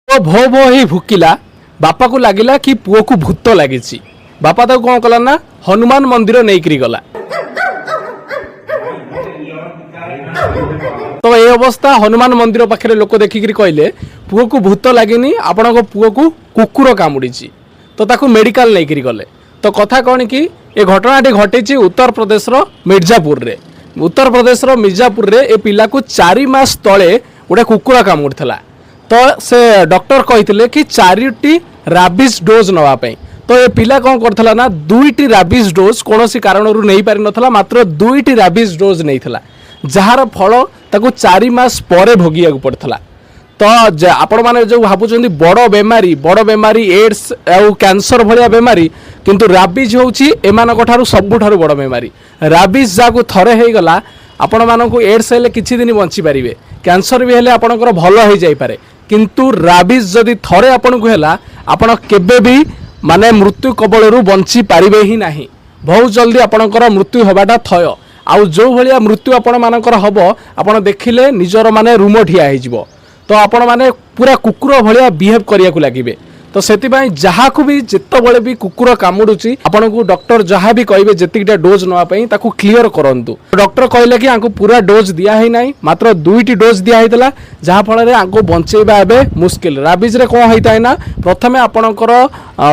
तो भो भो ही भुकिला बापा को लगिला कि पुओ को भूत लगी। बापा तो कौन कला ना हनुमान मंदिर नहीं गला। तो ये अवस्था हनुमान मंदिर पाखे लोक देखिक कहले पुओ को भूत लगिनी आपण पुओ को कुकुर कामुड़ी तो ताकू मेडिकल नहीं गले। तो कथा कौन कि ये घटनाटी घटी उत्तर प्रदेश मिर्जापुर रे। उत्तर प्रदेश मिर्जापुर रे ए पिला को 4 मास तले गोटे कुकुर कामुड़ी तो से डॉक्टर कहते कि 4टी राबिज डोज नवाई। तो ये पिला कौन करथला ना 2टी राबिज डोज कौन कारण नहीं पारि नथला मात्र 2टी राबिज डोज नहीं था जार फल ताको 4 मास पर भोगिया पड़ता। तो आपण मैंने जो भावुं बड़ बेमारी एड्स आउ कैंसर भाया बेमारी किंतु राबिज होउची एमानक ठारू सबुठारू बड़ बेमारी। राबिज जाको थरे हो गला आपण मानक एड्स हेले किछि दिन बंची पारिबे कैंसर भी हेले आपणकर भल हो जाई पारे किंतु राबिज जदि थरे आपन को हेला आपण केबे भी माने मृत्यु कबलरू बंची पारिबे ही नाही। बहुत जल्दी आपणकर मृत्यु होबाटा थय आउ जो भलिया मृत्यु आपण मानकर हबो आपण देखिले निजर माने रूम ठिया हो जिवो। तो आपण माने पूरा कुकुर भलिया बिहेव करिया को लागिबे। तो सेतिबाई जहाँ को भी जितेबले भी कुकुर कामुड़ुची आपन को डॉक्टर जहाँ भी कहे जितटा डोज नापी ताकू क्लीयर करंतु। डॉक्टर कहले कि आंको पूरा डोज दिया ही नहीं मात्र 2टी डोज दिया होता जहाँ फल आंको बंचेबा एबे मुश्किल। राबिज रे कौन होता है ना प्रथमे आपणकर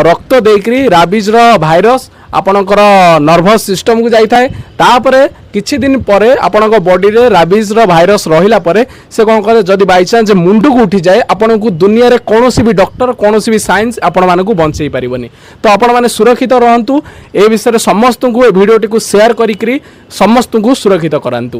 रक्त देकरी राबिज रो भाइरस आपणकर नर्भस सिस्टम को जाए तापरे किछि दिन परे आपणक बॉडी रे राबिज रो भाइरस रहिला परे से कौन करे जदि बाई चांस मुंडू को उठी जाए आपन को दुनिया रे कोनोसी भी डॉक्टर कोनोसी भी साइंस आपण मानकू बंचई पारिबनी। तो आपण माने सुरक्षित रहंतु। ए विषय समस्त को वीडियोटी को शेयर करिकरी समस्त को सुरक्षित करांतु।